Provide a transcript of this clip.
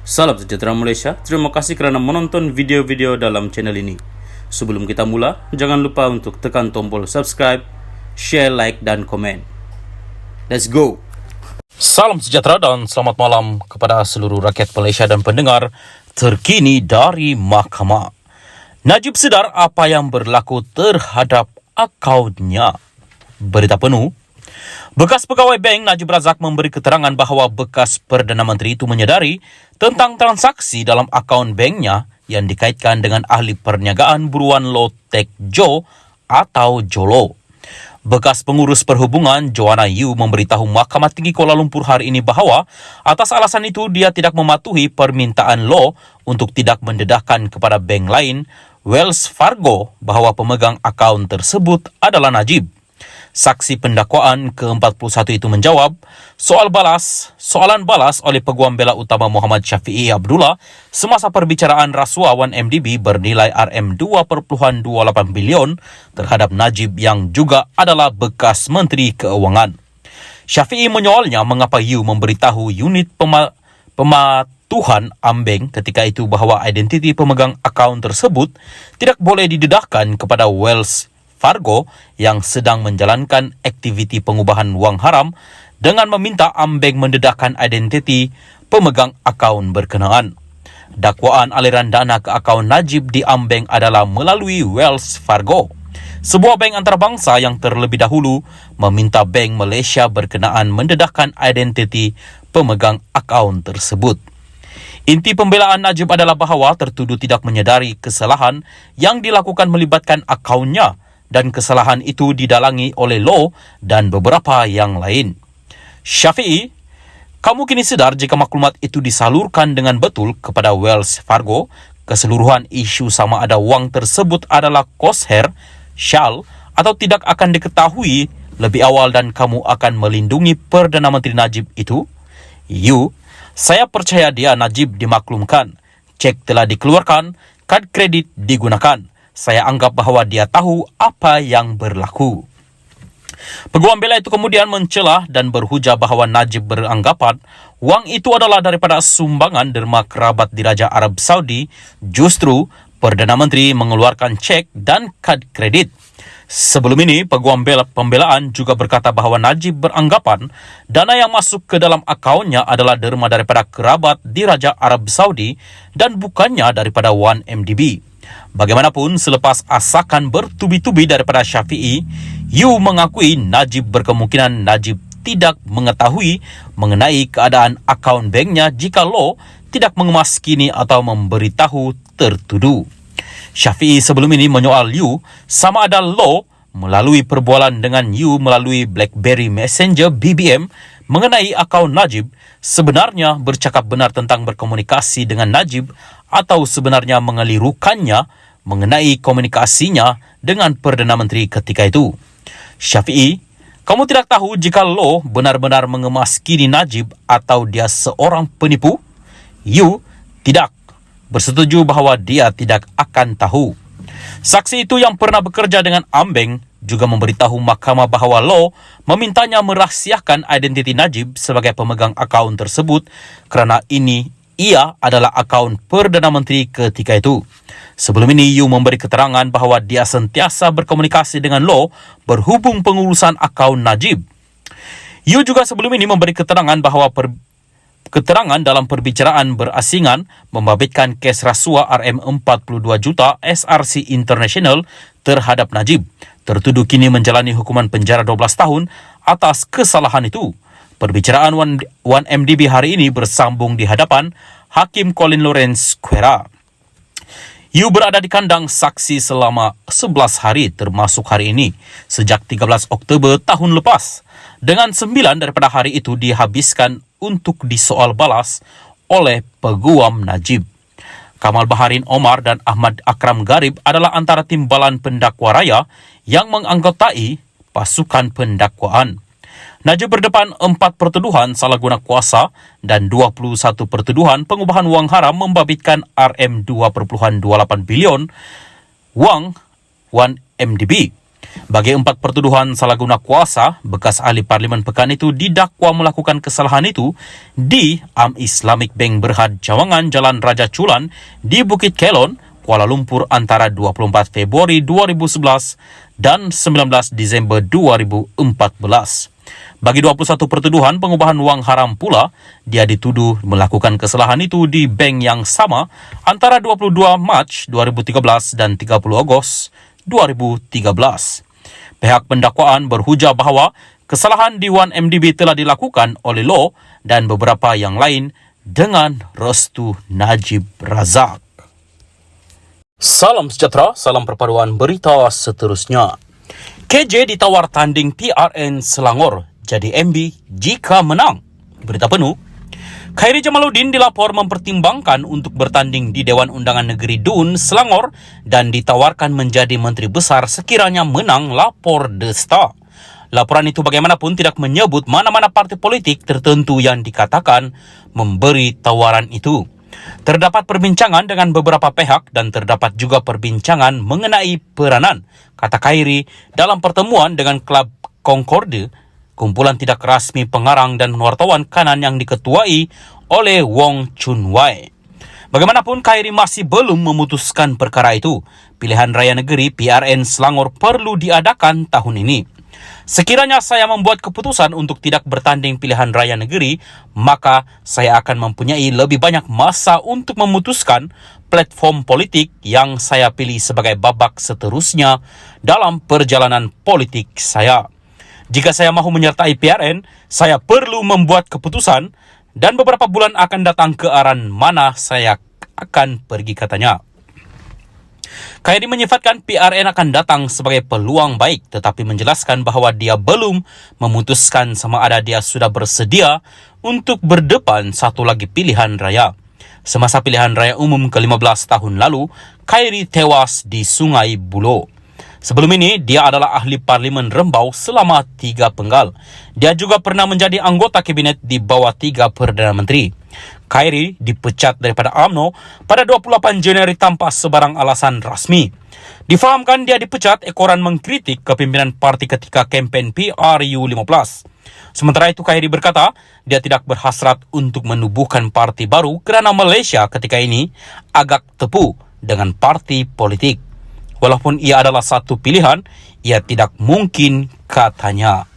Salam sejahtera Malaysia, terima kasih kerana menonton video-video dalam channel ini. Sebelum kita mula, jangan lupa untuk tekan tombol subscribe, share, like, dan komen. Let's go! Salam sejahtera dan selamat malam kepada seluruh rakyat Malaysia dan pendengar terkini dari Mahkamah. Najib sedar apa yang berlaku terhadap akaunnya. Berita penuh. Bekas pegawai bank Najib Razak memberi keterangan bahawa bekas Perdana Menteri itu menyedari tentang transaksi dalam akaun banknya yang dikaitkan dengan ahli perniagaan buruan Low Tech Jo atau Jolo. Bekas pengurus perhubungan Joanna Yu memberitahu Mahkamah Tinggi Kuala Lumpur hari ini bahawa atas alasan itu dia tidak mematuhi permintaan Law untuk tidak mendedahkan kepada bank lain, Wells Fargo, bahawa pemegang akaun tersebut adalah Najib. Saksi pendakwaan ke-41 itu menjawab soalan balas oleh Peguam Bela Utama Muhammad Syafiee Abdullah semasa perbicaraan rasuah 1MDB bernilai RM2.28 bilion terhadap Najib yang juga adalah bekas Menteri Keuangan. Syafiee menyoalnya mengapa Yu memberitahu unit pematuhan Ambeng ketika itu bahawa identiti pemegang akaun tersebut tidak boleh didedahkan kepada Wells Fargo yang sedang menjalankan aktiviti pengubahan wang haram dengan meminta Ambeng mendedahkan identiti pemegang akaun berkenaan. Dakwaan aliran dana ke akaun Najib di Ambeng adalah melalui Wells Fargo, sebuah bank antarabangsa yang terlebih dahulu meminta Bank Malaysia berkenaan mendedahkan identiti pemegang akaun tersebut. Inti pembelaan Najib adalah bahawa tertuduh tidak menyedari kesalahan yang dilakukan melibatkan akaunnya dan kesalahan itu didalangi oleh Law dan beberapa yang lain. Syafiee, kamu kini sedar jika maklumat itu disalurkan dengan betul kepada Wells Fargo, keseluruhan isu sama ada wang tersebut adalah kosher, syal atau tidak akan diketahui lebih awal dan kamu akan melindungi Perdana Menteri Najib itu? Yu, saya percaya dia Najib dimaklumkan. Cek telah dikeluarkan, kad kredit digunakan. Saya anggap bahawa dia tahu apa yang berlaku. Peguam bela itu kemudian mencelah dan berhujah bahawa Najib beranggapan wang itu adalah daripada sumbangan derma kerabat Diraja Arab Saudi. Justru Perdana Menteri mengeluarkan cek dan kad kredit. Sebelum ini, Peguam Pembelaan juga berkata bahawa Najib beranggapan dana yang masuk ke dalam akaunnya adalah derma daripada kerabat Diraja Arab Saudi dan bukannya daripada 1MDB. Bagaimanapun, selepas asakan bertubi-tubi daripada Syafiee, Yu mengakui Najib berkemungkinan Najib tidak mengetahui mengenai keadaan akaun banknya jika Law tidak mengemaskini atau memberitahu tertuduh. Syafiee sebelum ini menyoal Yu sama ada Law melalui perbualan dengan Yu melalui BlackBerry Messenger BBM mengenai akaun Najib sebenarnya bercakap benar tentang berkomunikasi dengan Najib atau sebenarnya mengelirukannya mengenai komunikasinya dengan Perdana Menteri ketika itu. Syafiee, kamu tidak tahu jika Law benar-benar mengemaskini Najib atau dia seorang penipu? Yu, tidak. Bersetuju bahawa dia tidak akan tahu. Saksi itu yang pernah bekerja dengan Ambeng juga memberitahu mahkamah bahawa Law memintanya merahsiakan identiti Najib sebagai pemegang akaun tersebut kerana ia adalah akaun Perdana Menteri ketika itu. Sebelum ini, Yu memberi keterangan bahawa dia sentiasa berkomunikasi dengan Law berhubung pengurusan akaun Najib. Yu juga sebelum ini memberi keterangan bahawa keterangan dalam perbicaraan berasingan membabitkan kes rasuah RM42 juta SRC International terhadap Najib. Tertuduh kini menjalani hukuman penjara 12 tahun atas kesalahan itu. Perbicaraan 1MDB hari ini bersambung di hadapan Hakim Colin Lawrence Quera. Yu berada di kandang saksi selama 11 hari termasuk hari ini sejak 13 Oktober tahun lepas. Dengan 9 daripada hari itu dihabiskan untuk disoal balas oleh Peguam Najib. Kamal Baharin Omar dan Ahmad Akram Garib adalah antara timbalan pendakwa raya yang menganggotai pasukan pendakwaan. Najib berdepan 4 pertuduhan salah guna kuasa dan 21 pertuduhan pengubahan wang haram membabitkan RM2.28 bilion wang 1MDB. Bagi 4 pertuduhan salah guna kuasa, bekas ahli Parlimen Pekan itu didakwa melakukan kesalahan itu di Islamic Bank Berhad Cawangan Jalan Raja Chulan di Bukit Kelon, Kuala Lumpur antara 24 Februari 2011 dan 19 Disember 2014. Bagi 21 pertuduhan pengubahan wang haram pula, dia dituduh melakukan kesalahan itu di bank yang sama antara 22 Mac 2013 dan 30 Ogos 2013. Pihak pendakwaan berhujah bahawa kesalahan di 1MDB telah dilakukan oleh Law dan beberapa yang lain dengan restu Najib Razak. Salam sejahtera, salam perpaduan berita seterusnya. KJ ditawar tanding PRN Selangor jadi MB jika menang. Berita penuh. Khairi Jamaluddin dilapor mempertimbangkan untuk bertanding di Dewan Undangan Negeri DUN Selangor dan ditawarkan menjadi Menteri Besar sekiranya menang, lapor The Star. Laporan itu bagaimanapun tidak menyebut mana-mana parti politik tertentu yang dikatakan memberi tawaran itu. Terdapat perbincangan dengan beberapa pihak dan terdapat juga perbincangan mengenai peranan, kata Khairi, dalam pertemuan dengan Klub Concorde, kumpulan tidak rasmi pengarang dan wartawan kanan yang diketuai oleh Wong Chun Wai. Bagaimanapun, Khairi masih belum memutuskan perkara itu. Pilihan Raya Negeri PRN Selangor perlu diadakan tahun ini. Sekiranya saya membuat keputusan untuk tidak bertanding pilihan raya negeri, maka saya akan mempunyai lebih banyak masa untuk memutuskan platform politik yang saya pilih sebagai babak seterusnya dalam perjalanan politik saya. Jika saya mahu menyertai PRN, saya perlu membuat keputusan dan beberapa bulan akan datang ke arah mana saya akan pergi, katanya. Khairi menyifatkan PRN akan datang sebagai peluang baik tetapi menjelaskan bahawa dia belum memutuskan sama ada dia sudah bersedia untuk berdepan satu lagi pilihan raya. Semasa pilihan raya umum ke-15 tahun lalu, Khairi tewas di Sungai Buloh. Sebelum ini, dia adalah ahli Parlimen Rembau selama 3 penggal. Dia juga pernah menjadi anggota kabinet di bawah 3 Perdana Menteri. Khairi dipecat daripada UMNO pada 28 Januari tanpa sebarang alasan rasmi. Difahamkan dia dipecat ekoran mengkritik kepimpinan parti ketika kempen PRU15. Sementara itu, Khairi berkata dia tidak berhasrat untuk menubuhkan parti baru kerana Malaysia ketika ini agak tepu dengan parti politik. Walaupun ia adalah satu pilihan, ia tidak mungkin, katanya.